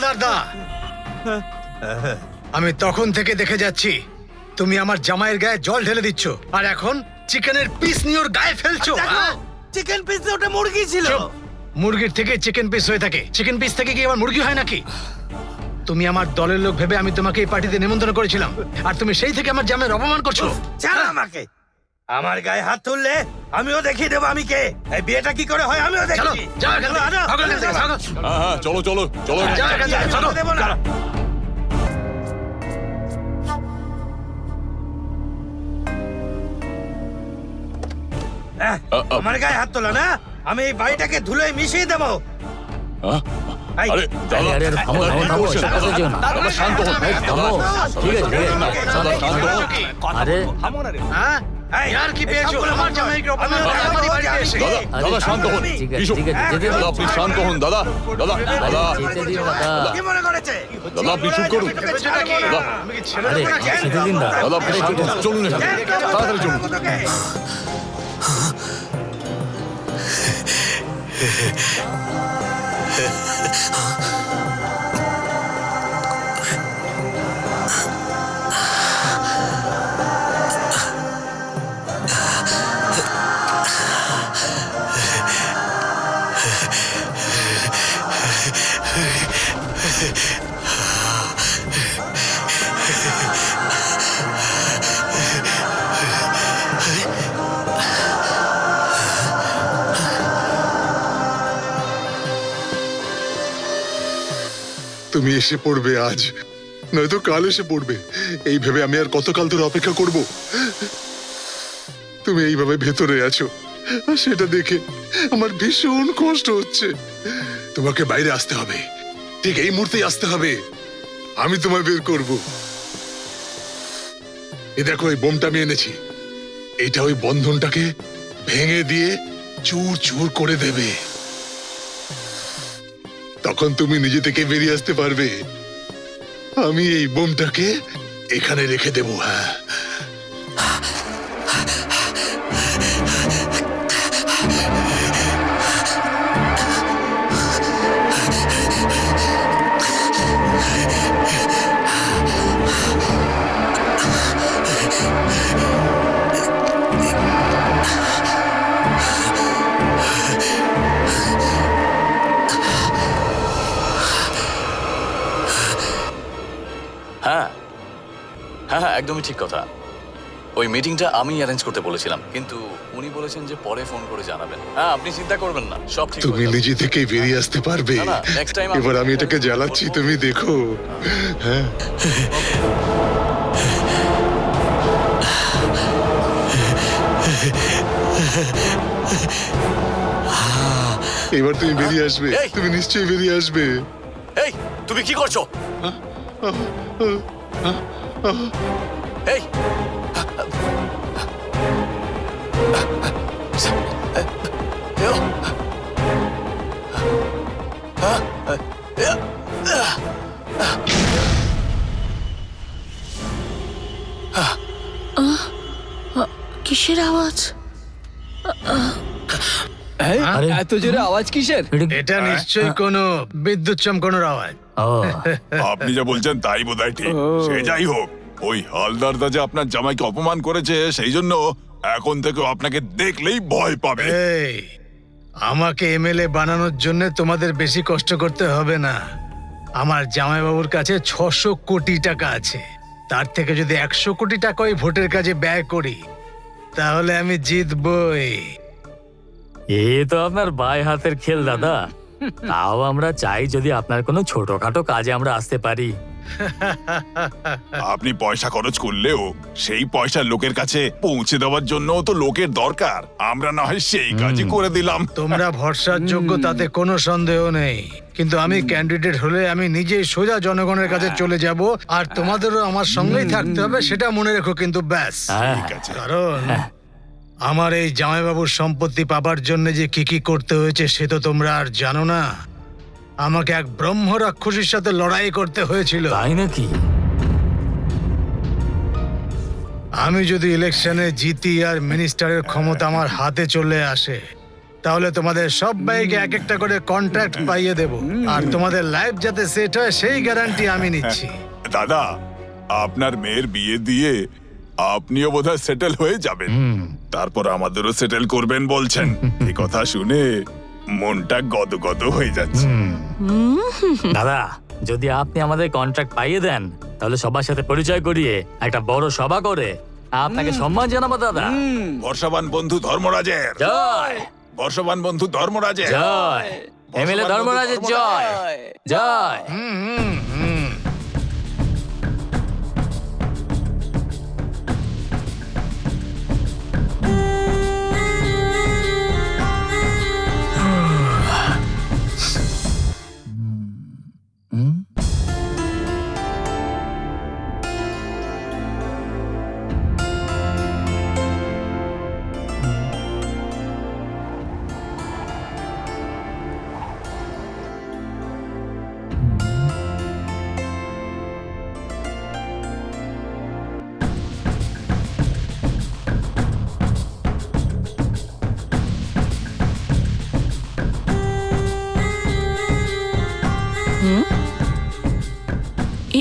হালদার দা, আমি তখন থেকে দেখে যাচ্ছি তুমি আমার জামাইয়ের গায়ে জল ঢেলে দিচ্ছ, আর এখন চিকেনের পিস নিয়ে ওর গায়ে ফেলছো। চিকেন পিস ওটা মুরগি ছিল। মুরগির থেকে চিকেন পিস হয়ে থাকে, চিকেন পিস থেকে কি আবার মুরগি হয় নাকি? তুমি আমার দলের লোক ভেবে আমি তোমাকে এই পার্টিতে নিমন্ত্রণ করেছিলাম, আর তুমি সেই থেকে আমার জামাইয়ের অপমান করছো। ছাড় আমাকে, আমার গায়ে হাত তুললে আমিও দেখিয়ে দেবো আমি কে। এই বিয়েটা কি করে হয় আমিও চলো, দেখি। যাও এখান থেকে, ভাগো এখান থেকে, ভাগো। হ্যাঁ চলো চলো চলো। যাও এখান থেকে, ভাগো। দেবো না। আমার গায়ে হাত তোলা না, আমি এই বাড়িটাকে ধুলোয় মিশিয়ে দেবো। হ্যাঁ? এই, আরে দাদা, আরে, থামো, দাদা, থামো, কি থামো, করছেন? শান্ত হও না। দাদা, শান্ত হন। থামো, ঠিক আছে, ঠিক আছে। দাদা, শান্ত হন। আরে হ্যাঁ? এই, ইয়ার কি এই পেয়েছো? সবগুলো আমার বন্ধ। জামাইকে অপমান আমি করে বলবো আমাদের যে বাড়িতে আমি এসে। কে? দাদা, দাদা, শান্ত হন। ঠিক আছে, বিশু, ঠিক আছে, যেতে দাদা, দিন। আপনি শান্ত হন। দাদা, দাদা, দাদা, যেতে দিন দাদা। কি মনে করেছে? দাদা, আপনি চুপ করুন। ভেবেছো নাকি? দাদা। আমি কি ছেড়ে আরে দেবো নাকি? যেতে দিন দাদা। দাদা, আপনি শান্ত হন। চলুন এখান থেকে। তাড়াতাড়ি চলুন। তোকে। তুমি এসে পড়বে আজ, নয়তো কাল এসে পড়বে। এই ভেবে আমি আর কতকাল ধরে অপেক্ষা করব? তুমি এইভাবে ভেতরে আছো, আর সেটা দেখে আমার ভীষণ কষ্ট হচ্ছে। তোমাকে বাইরে আসতে হবে, ঠিক এই মুহূর্তেই আসতে হবে। আমি তোমায় বের করব। এই দেখো, এই বোমটা আমি এনেছি। এটা ওই বন্ধনটাকে ভেঙে দিয়ে চুর চুর করে দেবে। তখন তুমি নিজে থেকে বেরিয়ে আসতে পারবে। আমি এই বোমটাকে এখানে রেখে দেবো। হ্যাঁ, হ্যাঁ হ্যাঁ হ্যাঁ, একদমই ঠিক কথা। ওই মিটিংটা আমি অ্যারেঞ্জ করতে বলেছিলাম, কিন্তু উনি বলেছেন যে পরে ফোন করে জানাবেন। হ্যাঁ, আপনি চিন্তা করবেন না, সব ঠিক তুমি হয়ে যাবে। নিজে থেকেই বেরিয়ে আসতে পারবে। না, না, next time এবার আমি এটাকে জ্বালাচ্ছি, তুমি দেখো। হ্যাঁ, এবার তুমি বেরিয়ে আসবে। এই! তুমি নিশ্চয়ই বেরিয়ে আসবে। এই, তুমি কি করছো? এই, কিসের আওয়াজ? আরে এত জোরে আওয়াজ কিসের? এটা নিশ্চয়ই কোনো বিদ্যুৎ চমকানোর আওয়াজ। ও, আপনি যা বলছেন তাই বোধহয় ঠিক। সে যাই হোক, ওই হালদারদা যে আপনার জামাইকে অপমান করেছে, সেই জন্য এখন থেকে আপনাকে দেখলেই ভয় পাবে। এই, আমাকে এমএলএ বানানোর জন্য তোমাদের বেশি কষ্ট করতে হবে না। আমার জামাইবাবুর কাছে 600 কোটি টাকা আছে। তার থেকে যদি 100 কোটি টাকা ওই ভোটের কাজে ব্যয় করি, তাহলে আমি জিতবই। এ তো আপনার বাই হাতের খেল দাদা। তাও আমরা চাই যদি আপনার কোনো ছোটখাটো কাজে আমরা আসতে পারি। আপনি পয়সা খরচ করলেও সেই পয়সা লোকের কাছে পৌঁছে দেওয়ার জন্য তো লোকের দরকার। আমরা না হয় সেই কাজই করে দিলাম। তোমরা ভরসার যোগ্য, তাতে কোনো সন্দেহ নেই। কিন্তু আমি ক্যান্ডিডেট হলে আমি নিজেই সোজা জনগণের কাছে চলে যাব, আর তোমাদেরও আমার সঙ্গেই থাকতে হবে, সেটা মনে রেখো কিন্তু। ব্যাস। হ্যাঁ, ঠিক আছে। কারণ আমার এই জামাইবাবুর সম্পত্তি পাবার জন্য যে কি করতে হয়েছে সে তো তোমরা আর জানো না। আমাকে এক ব্রহ্ম রাক্ষসীর সাথে লড়াই করতে হয়েছিল। তাই নাকি? আমি যদি ইলেকশনে জিতি আর মিনিস্টারের ক্ষমতা আমার হাতে চলে আসে, তাহলে তোমাদের সবাইকে এক একটা করে কন্ট্রাক্ট পাইয়ে দেব, আর তোমাদের লাইফ যাতে সেট হয় সেই গ্যারান্টি আমি নিচ্ছি। দাদা, আপনার মেয়ের বিয়ে দিয়ে আপনিও বোধহয় সেটেল হয়ে যাবেন, তারপর আমাদেরও সেটেল করবেন বলছেন। এই কথা শুনে মনটা গদগদ হয়ে যাচ্ছে। দাদা, যদি আপনি আমাদের কন্ট্রাক্ট পাইয়ে দেন তাহলে সবার সাথে পরিচয় করিয়ে একটা বড় সভা করে আপনাকে সম্মান জানাবো দাদা। বর্ষবান বন্ধু ধর্মরাজের জয় বর্ষবান বন্ধু ধর্মরাজের জয়, এমএলএ ধর্মরাজের জয় জয়।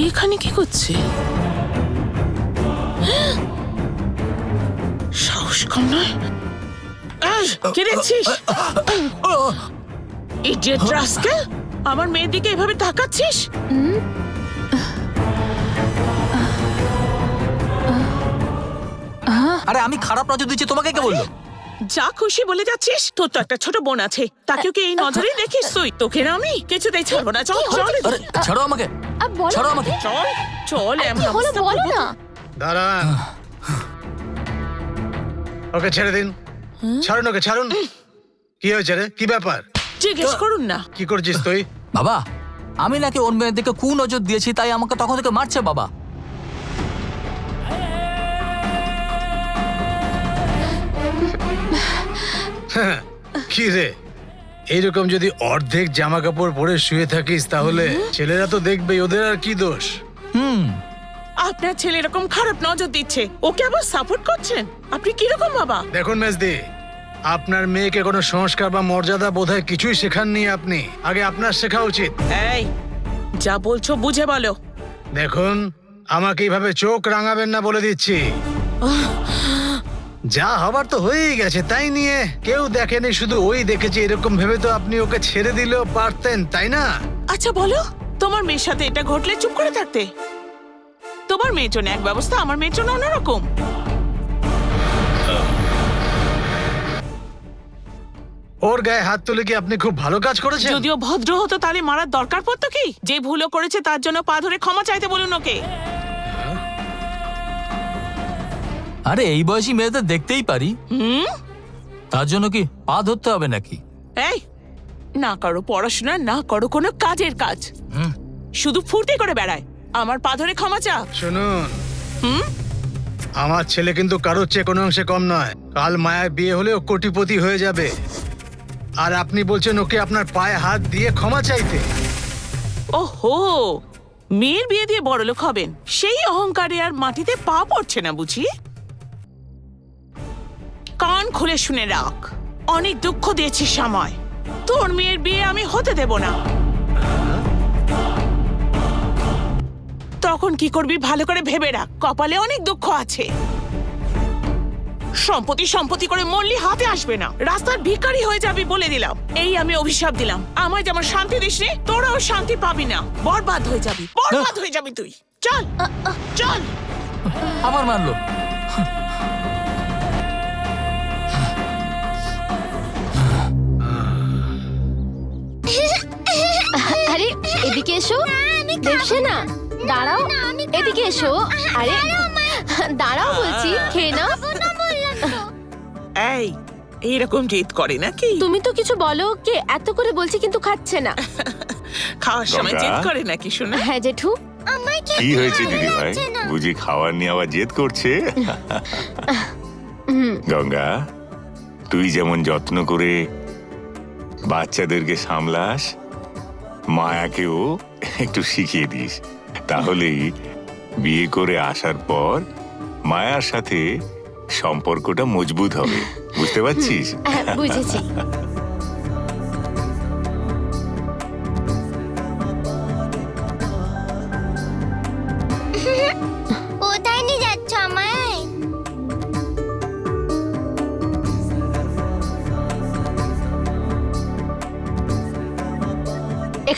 এখানে কি করছে? সাহস কম নয়। কে দেখছিস? ইডিয়েট রাস্কেল, আমার মেয়ের দিকে এভাবে তাকাচ্ছিস? আরে আমি খারাপ নজর দিচ্ছি, তোমাকে কে বললো? যা খুশি বলে যাচ্ছিস। তোর তো একটা ছোট বোন আছে, তাকেও কি এই নজরেই দেখিস তুই? তোকে না আমি কিছুতেই ছাড়বো না। চল চল আরে ছাড়ো আমাকে, ছাড়ো আমাকে। চল চল। এমন হলো অবস্থা বলো করবো না। দাঁড়ান, ওকে ছেড়ে দিন। ছাড়ুন ওকে, ছাড়ুন। কি হয়েছে রে? কি ব্যাপার? জিজ্ঞেস করুন না। কি করছিস তুই? বাবা, আমি নাকি ওর মেয়ের দিকে কু নজর দিয়েছি, তাই আমাকে তখন থেকে মারছে বাবা। কি রে, এইরকম যদি অর্ধেক জামা কাপড় পরে শুয়ে থাকিস তাহলে ছেলেরা তো দেখবেই, ওদের আর কি দোষ? আপনার ছেলে এরকম খারাপ নজর দিচ্ছে, ওকে আবার সাপোর্ট করছেন? আপনি কিরকম বাবা? দেখুন মেজদি, আপনার মেয়েকে কোনো সংস্কার বা মর্যাদা বোধহয় কিছুই শেখাননি আপনি। আগে আপনার শেখা উচিত। এই, যা বলছো বুঝে বলো। দেখুন, আমাকে এইভাবে চোখ রাঙাবেন না বলে দিচ্ছি। যা হবার তো হয়েই গেছে, তাই নিয়ে কেউ দেখেনি, শুধু ওই দেখেছে এরকম ভেবে তো আপনি ওকে ছেড়ে দিলেও পারতেন, তাই না? আচ্ছা বলো, তোমার মেয়ের সাথে এটা ঘটলে চুপ করে থাকতে? তোমার মেয়ের জন্য এক ব্যবস্থা, আমার মেয়ের জন্য অন্যরকম। ওর গায়ে হাত তুলে কি আপনি খুব ভালো কাজ করেছেন? যদিও ভদ্র হতো তাহলে মারার দরকার পড়তো কি? যে ভুলও করেছে তার জন্য পা ধরে ক্ষমা চাইতে বলুন ওকে। আরে এই বয়সী মেয়েদের দেখতেই পারি, তার জন্য কি পা ধরতে হবে নাকি? এই, না করো পড়াশোনা, না করো কোনো কাজের কাজ, শুধু ফুর্তি করে বেড়ায়। আমার পা ধরে ক্ষমা চা। শুনুন, আমার ছেলে কিন্তু কারোর চেয়ে কোনো অংশে কম নয়। কাল মায়ের বিয়ে হলে ও কোটিপতি হয়ে যাবে, আর আপনি বলছেন ওকে আপনার পায়ে হাত দিয়ে ক্ষমা চাইতে? ওহো, মেয়ের বিয়ে দিয়ে বড়লোক হবেন সেই অহংকারে আর মাটিতে পা পড়ছে না বুঝি? কান খুলে শুনে রাখ, অনেক দুঃখ দিয়েছি সময়, তোর মেয়ের বিয়ে আমি হতে দেব না। তখন কি করবি ভালো করে ভেবে রাখ, কপালে অনেক দুঃখ আছে। সম্পত্তি সম্পত্তি করে মরলি হাতে আসবে না, রাস্তার ভিখারি হয়ে যাবি বলে দিলাম। এই আমি অভিশাপ দিলাম, আমায় যেমন শান্তি দিস নি, তোরাও শান্তি পাবি না, বরবাদ হয়ে যাবি, বরবাদ হয়ে যাবি তুই। চল চল। আবার মারলো। আরে এদিকে এসো। দেবসেনা, দাঁড়াও, এদিকে এসো। আরে দাঁড়াও বলছি, খেয়ে নাও। এই, এইরকম জেদ করে নাকি? তুমি তো কিছু বলো কে, এত করে বলছি কিন্তু খাচ্ছে না। খাওয়ার সময় গঙ্গা। জেদ করে নাকি শোনা? হ্যাঁ জেঠু। কি হয়েছে দিদি ভাই? বুঝি খাবার নিয়ে আবার জেদ করছে? গঙ্গা, তুই যেমন যত্ন করে বাচ্চাদেরকে সামলাস, মায়াকেও একটু শিখিয়ে দিস, তাহলেই বিয়ে করে আসার পর মায়ার সাথে সম্পর্কটা মজবুত হবে। বুঝতে পারছিস? বুঝেছি।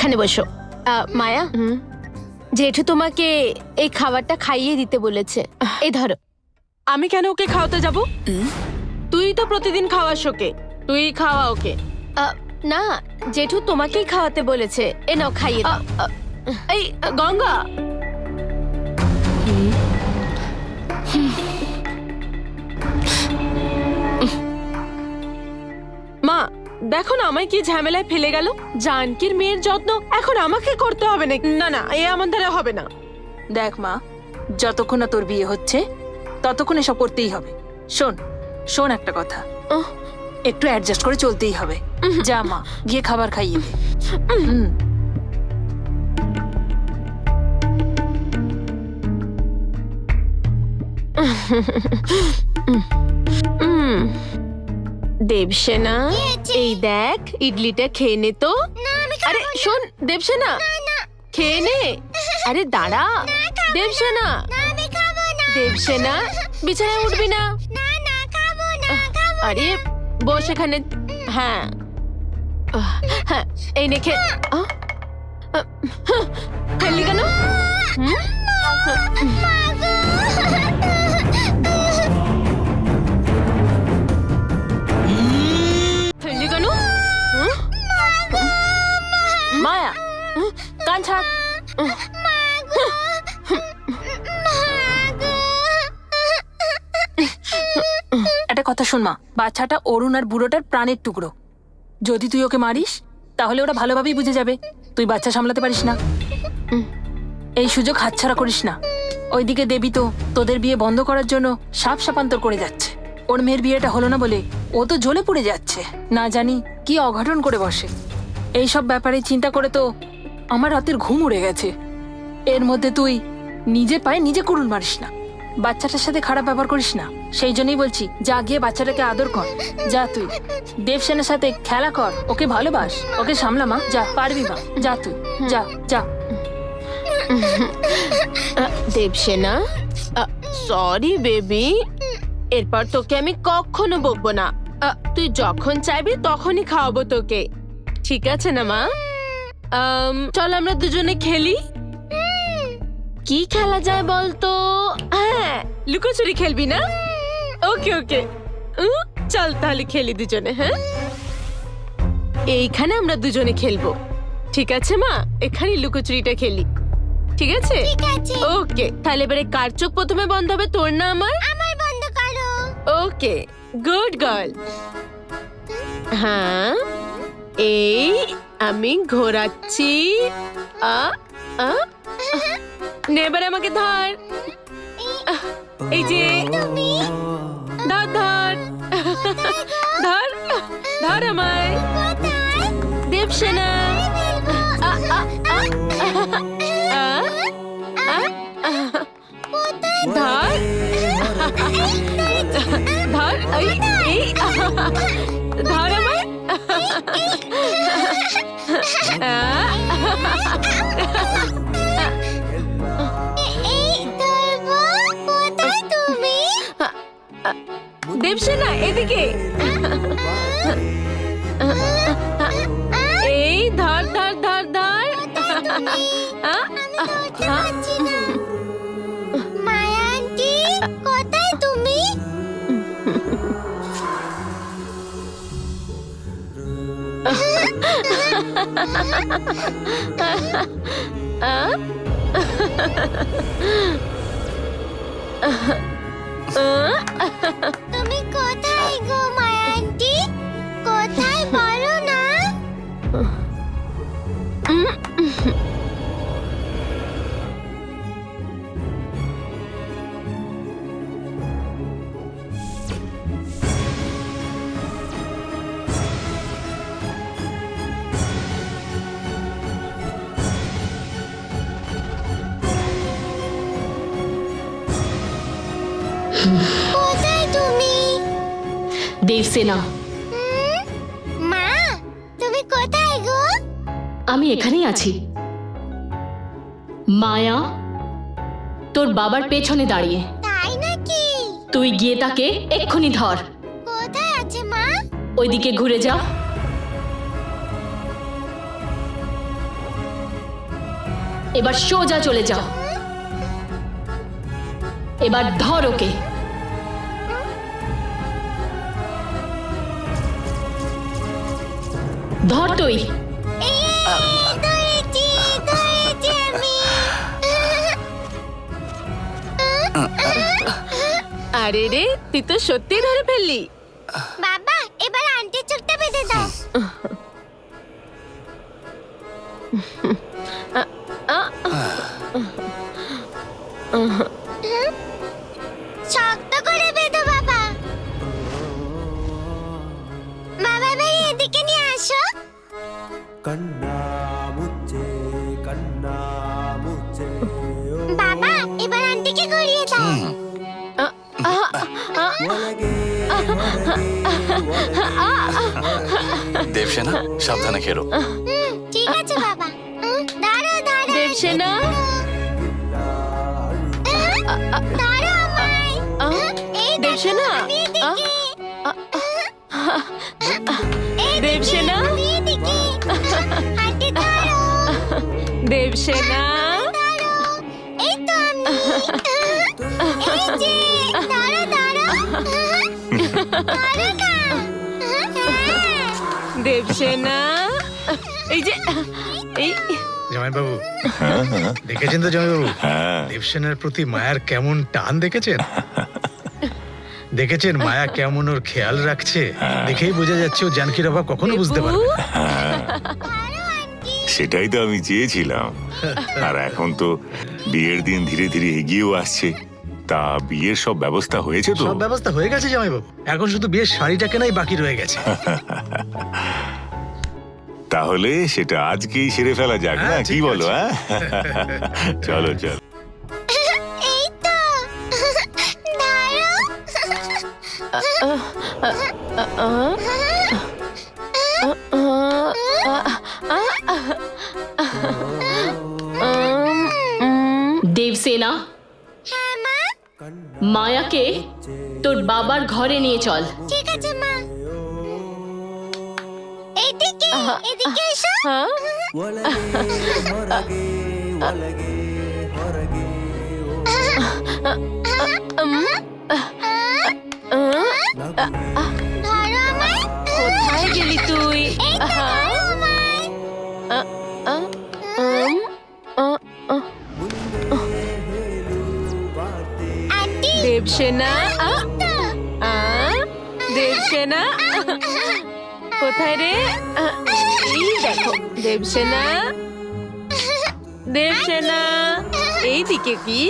এখানে বসো। মায়া, জেঠু তোমাকে এই খাবারটা খাইয়ে দিতে বলেছে। এই ধরো। আমি কেন ওকে খাওয়াতে যাব? তুই তো প্রতিদিন খাওয়াস ওকে, তুই খাওয়া ওকে। না, জেঠু তোমাকেই খাওয়াতে বলেছে। এ নাও, খাইয়ে দাও। এই গঙ্গা, মা দেখো না আমায় কি ঝামেলায় ফেলে গেল। জানকির মেয়ের যত্ন এখন আমাকে করতে হবে নাকি? না না, এ আমার দ্বারা হবে না। দেখ মা, যতক্ষণ না তোর বিয়ে হচ্ছে ততক্ষণ এসব করতেই হবে। শোন শোন একটা কথা, একটু অ্যাডজাস্ট করে চলতেই হবে। যা মা, গিয়ে খাবার খাইয়ে দে। দেবসেনা, এই দেখ ইডলিটা খেয়ে নে তো। আরে শোন দেবসেনা, খেয়ে নে। আরে দাঁড়া দেবসেনা। দেবসেনা, বিছানায় উঠবি না। আরে বস এখানে। হ্যাঁ হ্যাঁ, এই নে খেয়ে। ফেললি কেন? ফেললি কেন? মায়া, কান ছাড়। একটা কথা শোন মা, বাচ্চাটা অরুণ আর বুড়োটার প্রাণের টুকরো। যদি তুই ওকে মারিস তাহলে ওরা ভালোভাবেই বুঝে যাবে তুই বাচ্চা সামলাতে পারিস না। এই সুযোগ হাতছাড়া করিস না। ওইদিকে দেবী তো তোদের বিয়ে বন্ধ করার জন্য সাপ সাপান্তর করে যাচ্ছে। ওর মেয়ের বিয়েটা হলো না বলে ও তো জ্বলে পুড়ে যাচ্ছে, না জানি কি অঘটন করে বসে। এইসব ব্যাপারে চিন্তা করে তো আমার রাতের ঘুম উড়ে গেছে। এর মধ্যে তুই নিজে পায়ে নিজে কুড়ুল মারিস না, বাচ্চাটার সাথে খারাপ ব্যবহার করিস না। সেই জন্যই বলছি, যা গিয়ে বাচ্চাটাকে আদর কর। যা তুই দেবসেনার সাথে খেলা কর, ওকে ভালোবাস, ওকে সামলা মা। যা, পারবি মা, যা তুই, যা যা। দেবসেনা, সরি বেবি, এরপর তোকে আমি কখনো বকবো না। তুই যখন চাইবি তখনই খাওয়াবো তোকে, ঠিক আছে না মা? চল আমরা দুজনে খেলি। কি খেলা যায় বলতো? হ্যাঁ, লুকোচুরি খেলবি না? ওকে ওকে, চল তাহলে খেলি দুজনে। হ্যাঁ, এইখানে আমরা দুজনে খেলবো, ঠিক আছে মা? এখানে লুকোচুরিটা খেলি, ঠিক আছে? ওকে, তাহলে এবারে কার চোখ প্রথমে বন্ধ হবে, তোর না আমার? আমার বন্ধ করো। ওকে, গুড গার্ল। হ্যাঁ, এই আমি ঘোরাচ্ছি। নে এবারে আমাকে ধর। এই যে ধর ধর ধর ধর আমায়। দেবসেনা, ধর ধর, এই ধর আমায়। দেবসেনা, এদিকে। এই ধর ধর ধর ধর। মায়া আন্টি, কোথায় তুমি? তুমি কোথায় গো মায়া আন্টি? কোথায় বলো না? কোথায় তুমি? দেবসেনা, মা, তুমি কোথায় গো? আমি এখানেই আছি। মায়া তোর বাবার পেছনে দাঁড়িয়ে। তাই নাকি? তুই গিয়ে তাকে এক্ষুনি ধর। কোথায় আছে মা? ওইদিকে ঘুরে যা। এবার সোজা চলে যাও। এবার ধর ওকে। ধর তুই। ধরেছি আমি। আরে রে, তুই তো সত্যি ধরে ফেললি। বাবা এবার আন্টির চোখটা বেঁধে দাও। শক্ত করে বেঁধো বাবা। বাবা ভাই এদিকে নিয়ে আসো। বাবা এবার আন্টিকে গড়িয়ে দাও। দেবসেনা, সাবধানে খেলো। ঠিক আছে বাবা। দাঁড়াও দাঁড়াও। দেবসেনা, দাঁড়াও আমায়। এই দেখো, দেবসেনা, আমি এদিকে। এই দেখো, দেবসেনা, আমি এদিকে। আন্টি দাঁড়াও। দেবসেনা। দাঁড়াও। এই তো আমি। এই যে, দাঁড়াও দাঁড়াও। দাঁড়াও না। দেবসেনা, এই যে, এই জামাইবাবু, হ্যাঁ, হ্যাঁ, দেখেছেন তো জামাইবাবু হ্যাঁ। দেবসেনার প্রতি মায়ার কেমন টান দেখেছেন? দেখেছেন মায়া কেমন ওর খেয়াল রাখছে? দেখেই বোঝা যাচ্ছে ও জানকীর অভাব কখনো বুঝতে পারবে না। সেটাই তো আমি চেয়েছিলাম। আর এখন তো বিয়ের দিন ধীরে ধীরে এগিয়েও আসছে। তা বিয়ের সব ব্যবস্থা হয়েছে তো? সব ব্যবস্থা হয়ে গেছে জামাইবাবু, এখন শুধু বিয়ের শাড়িটা কেনাই বাকি রয়ে গেছে। তাহলে সেটা আজকেই সেরে ফেলা যাক না, হ্যাঁ, কি ঠিক বলো? আছে। হ্যাঁ, চলো চলো। এই তো। দেবসেনা, হ্যাঁ মা। মায়াকে তোর বাবার ঘরে নিয়ে চল। ঠিক আছে মা। এদিকে এদিকে এসো। ধরো আমায়। কোথায় গেলি তুই? এই তো ধরো আমায়। আন্টি দেবসেনা, দেবসেনা, কোথায় রে? এই দেখো দেবসেনা, দেবসেনা, এই দিকে কি?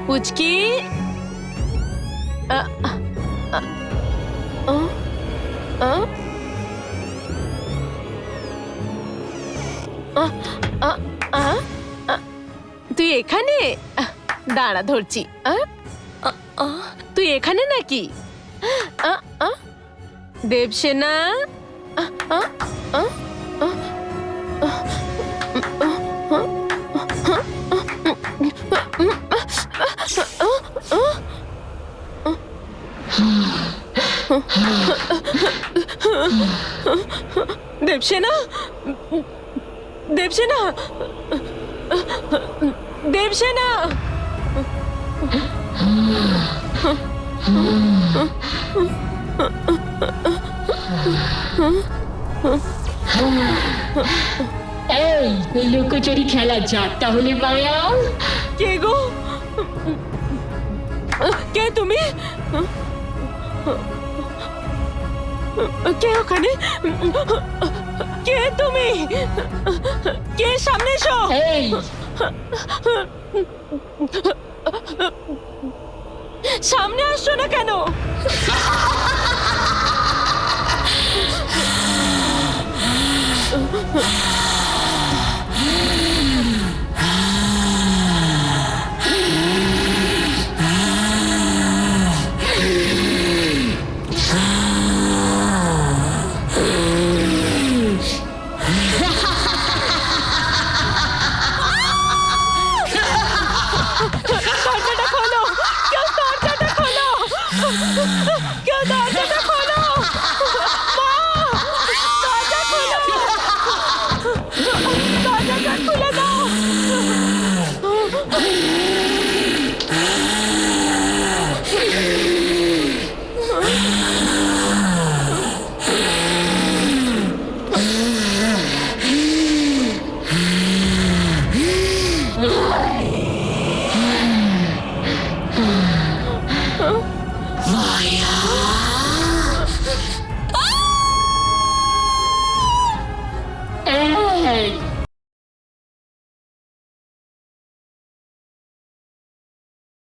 পুচকি, তুই এখানে? দাঁড়া ধরছি। তুই এখানে নাকি? দেবসেনা, দেবসেনা, দেবসেনা, দেবসেনা। এই লুকোচুরি খেলা যাক তাহলে মায়া। কে গো? কে তুমি? কে ওখানে? কে তুমি? কে? সামনে এসো। এই সামনে আসছো না কেন?